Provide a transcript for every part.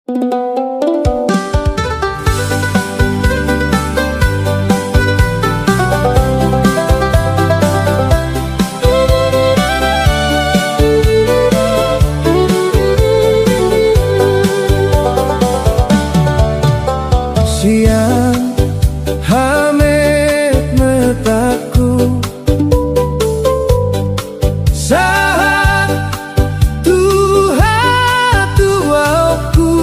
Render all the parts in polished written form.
Siang hamet mataku, saat Tuhan tuaku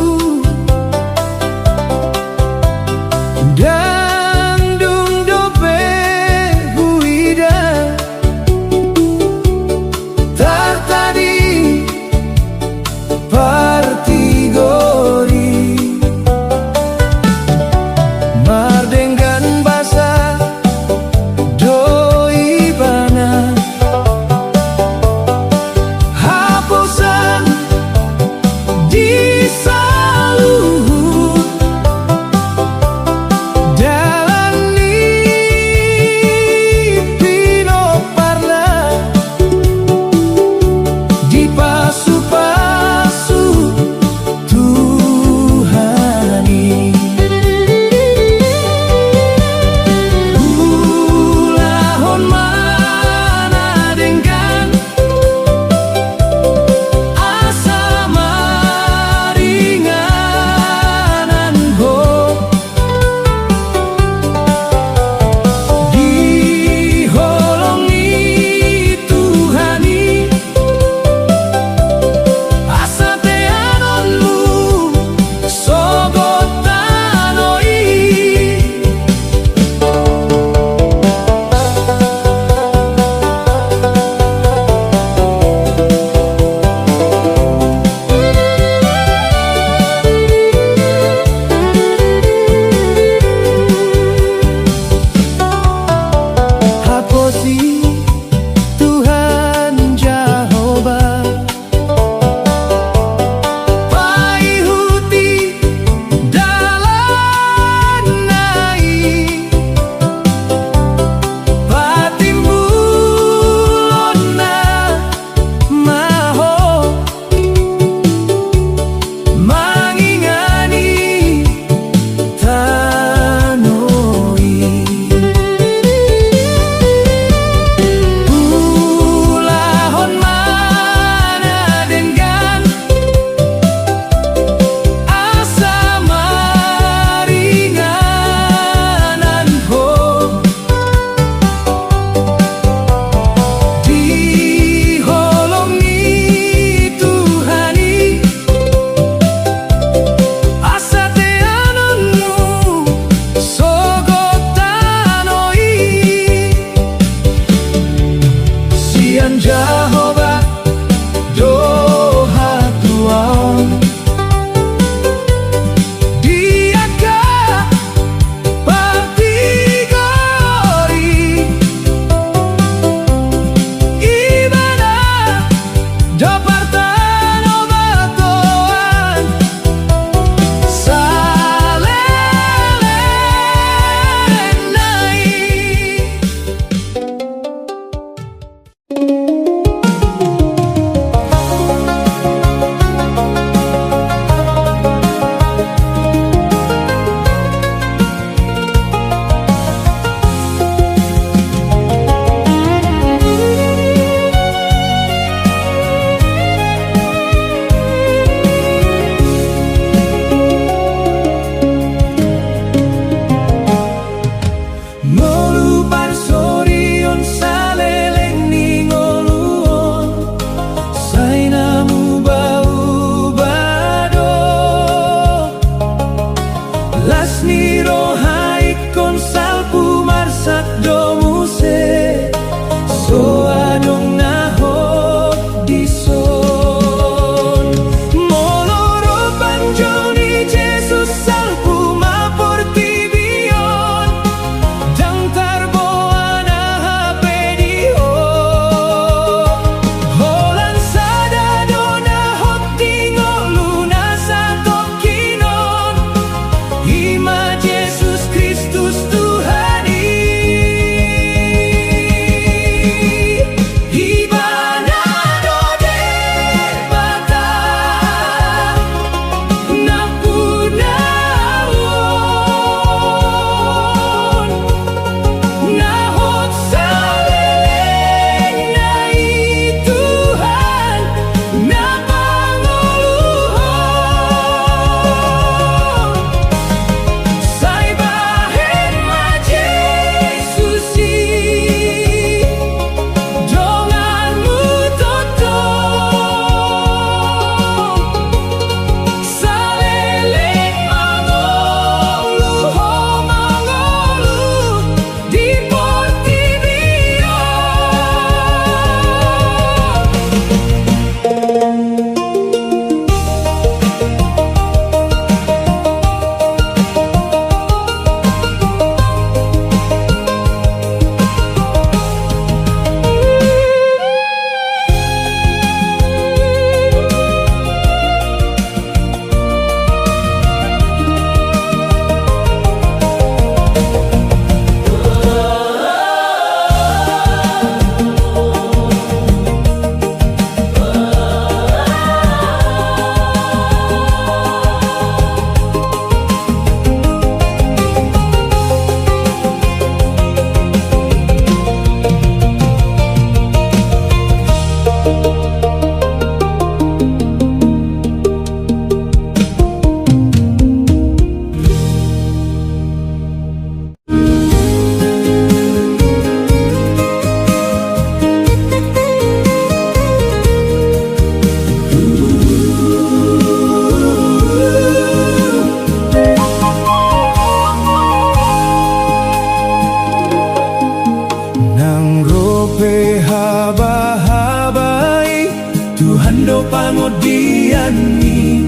pangodian-Ni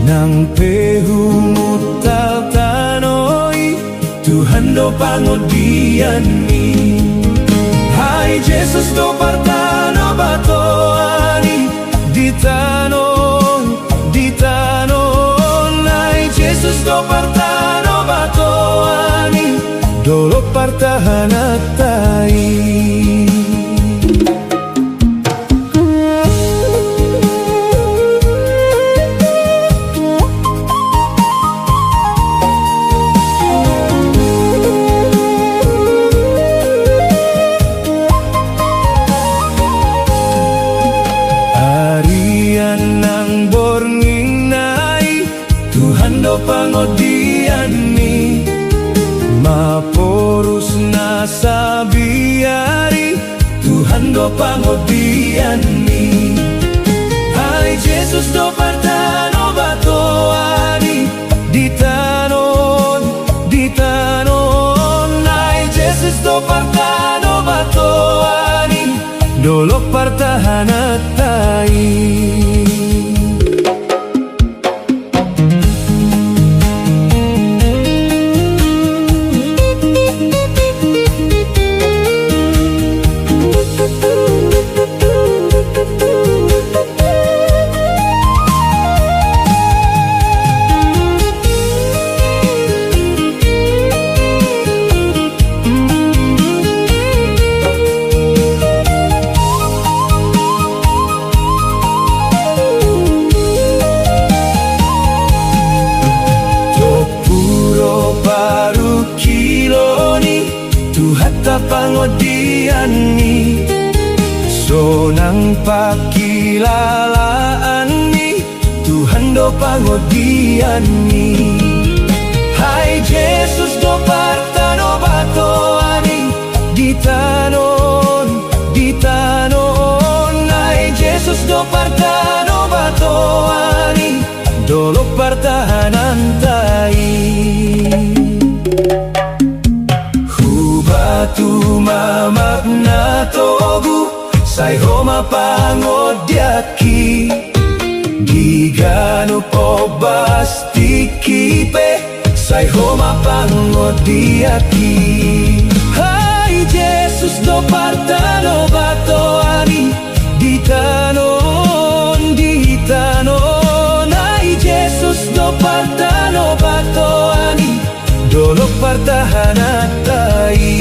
nang pehumutal tanoi Tuhan do pangodian-Ni. Hai Jesus do partano batoani di tanon hai Jesus do partano batoani dolo partahanatai. Pangodian-Ni maporus na sabiari Tuhan do pangodian-Ni. Hai Jesus do partano batoani di tanon hai Jesus do partano batoani dolo partahanatai. Pangodian-Ni sonang pakilalaan-Ni Tuhan do pangodian-Ni. Hai Jesus do partano batoani di tanon hai Jesus do partano batoani dolo partahanantai. Tu mamak na togu say homa pangodiaki gigano po bastikipe say homa pangodiaki. Hai Jesus do partano batoani di tanon hai Jesus do partano batoani dolo partahanatai.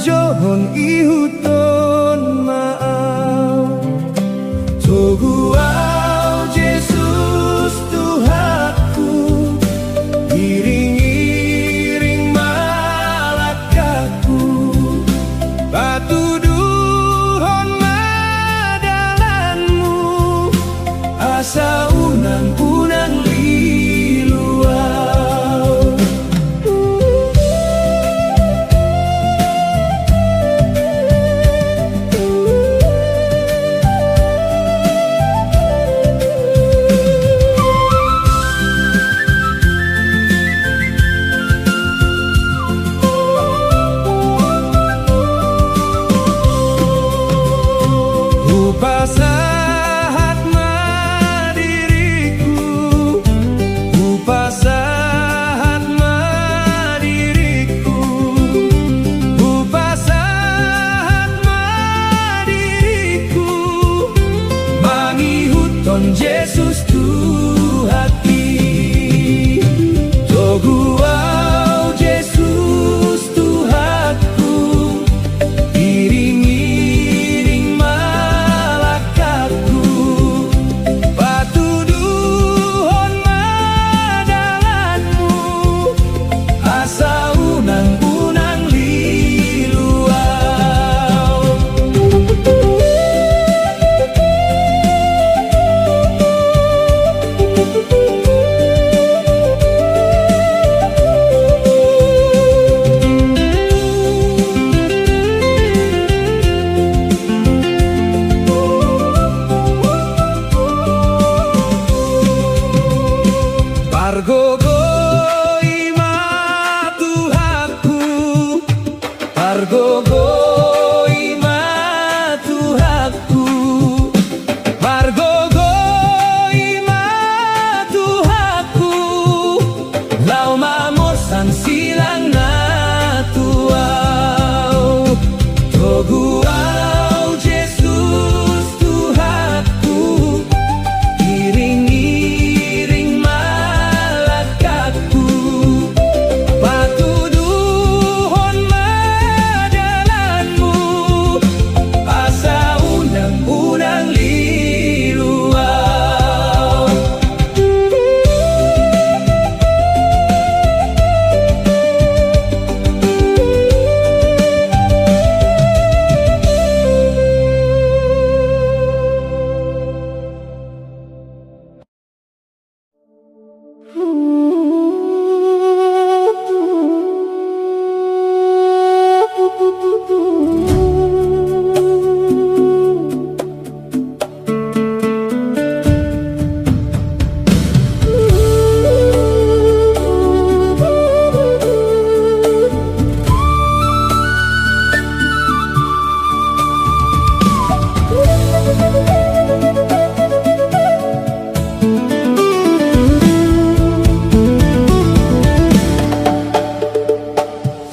Johon ihuton maaw togu au Jesus Tuhanku iring-iring malakaku patuduhon madalanmu asa unang-unang liluau. Pasahat diriku Pargogo ima Tuhanku, Pargogo ima Tuhanku, Pargogo ima Tuhanku, lau mamor san silang na tuau, toguau Jesus Tuhanku, iring-iring malakatku, patuduhon madalanmu, asa unang-unang liluaw.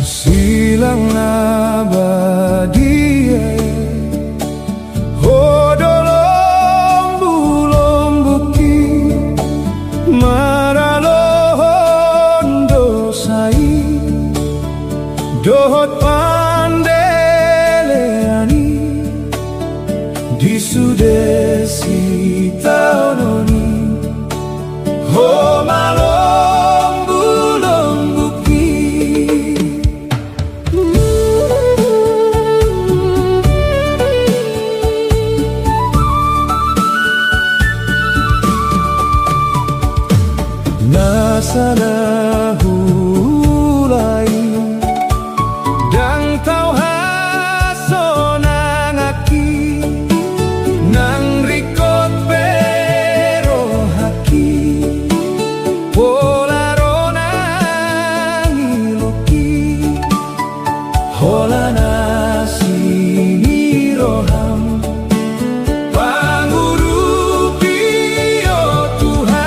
Silang abadiye hodolombu-lombuki maralohon dosai dohot pandeleani disudesi taunoni ho malombu-lombuki. Nasana hulai dang tau hasonang aki nang rikot pero haki polaronang iloki holana siniroham pangurupi oh Tuhan.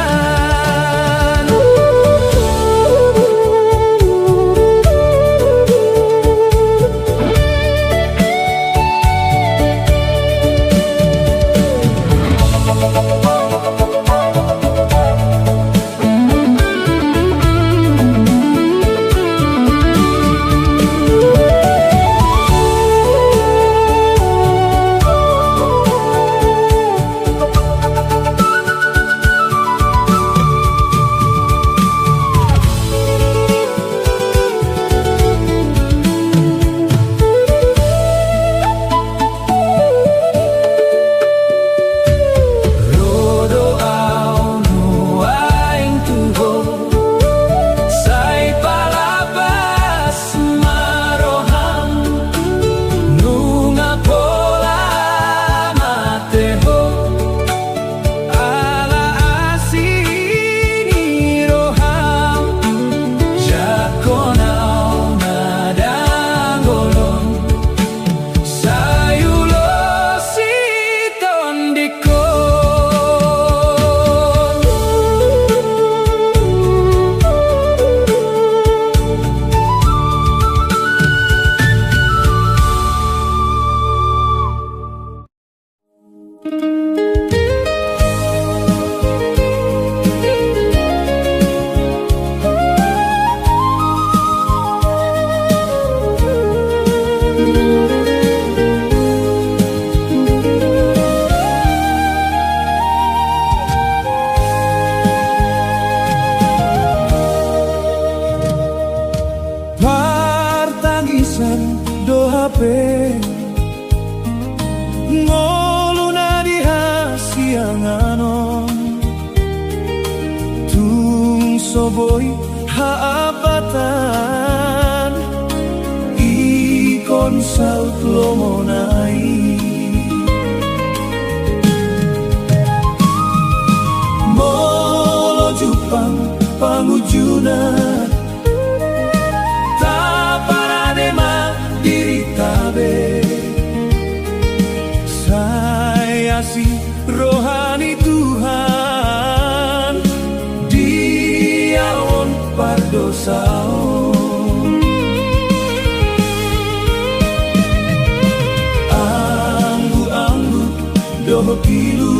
hape ngoluna di hasianganon soboi haapatan ikon saut lomonai molo jupang pangujuna taparadema diri tabe saya si rohani Tuhan diaon pardosao anggu-anggu doho pilu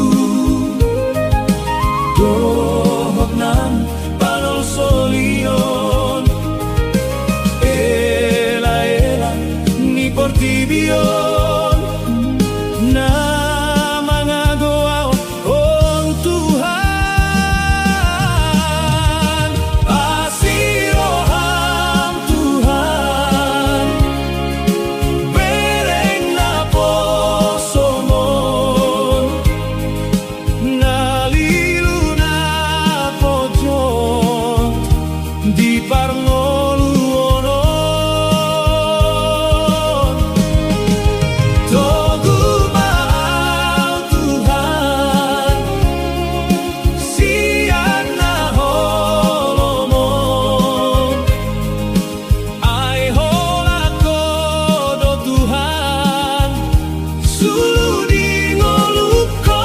dohok nang panol solion ela-ela ni portibion na mga goao on Tuhan asiroham Tuhan bereng na posomon nalilu na pojon di parngoluonon togu mau Tuhan sian na holomon ai holako do Tuhan sudi ngoluko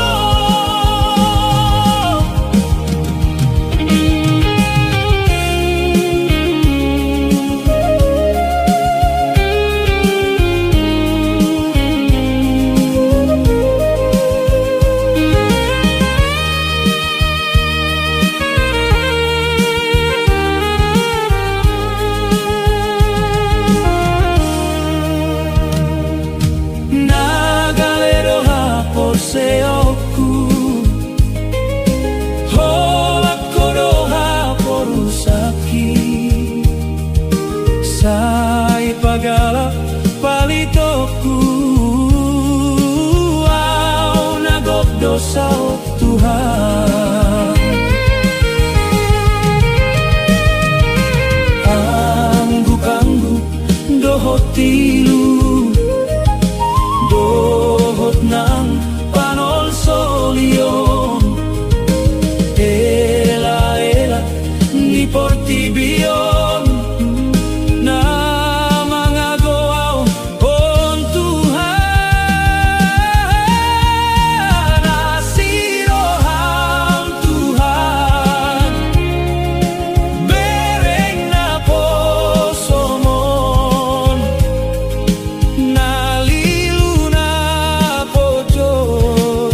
nagalero haposeoku holako doha porusaki sai pagala palitoku au nagok dosa Tuhan anggu-anggu doho tilu dohot nang panol solion ela-ela ni portibion na mga goao on Tuhan asiroham Tuhan bereng na posomon nalilu na pojon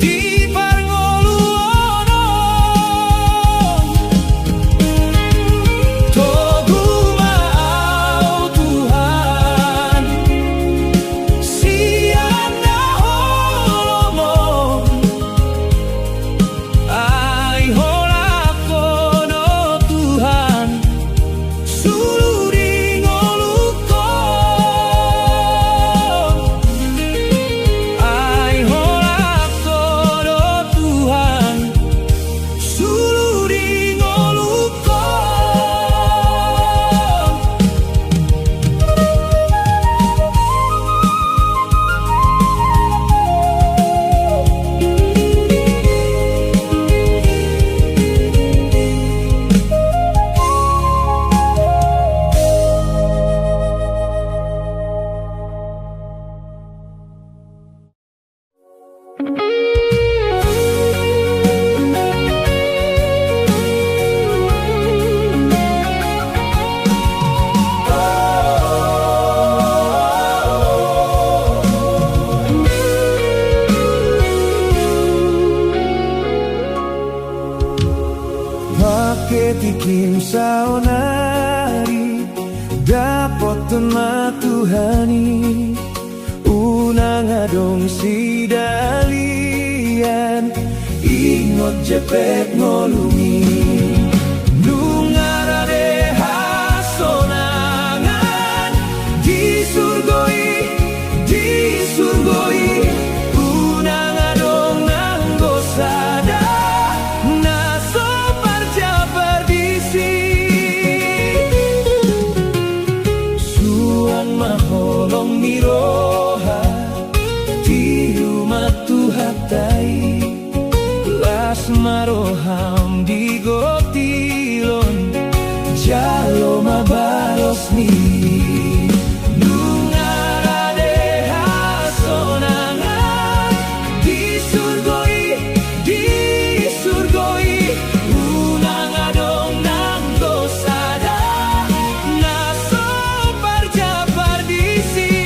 di parngoluonon togu mau Tuhan sian na holomon ai holako no Tuhan sudi ngoluko ai holako no Tuhan sudi ngoluko paketikim saonari dapat matuhani unang adong sidalian ingot jepet ngolungi nungarade hasonangan di surgoi unang adong nang gosada naso parjabat maroham di gotilon jalo mabalos ni nungarade hasonangan di surgoi unang adong nang dosada naso parjapar disi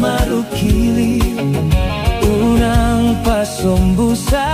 marukili unang pasombusa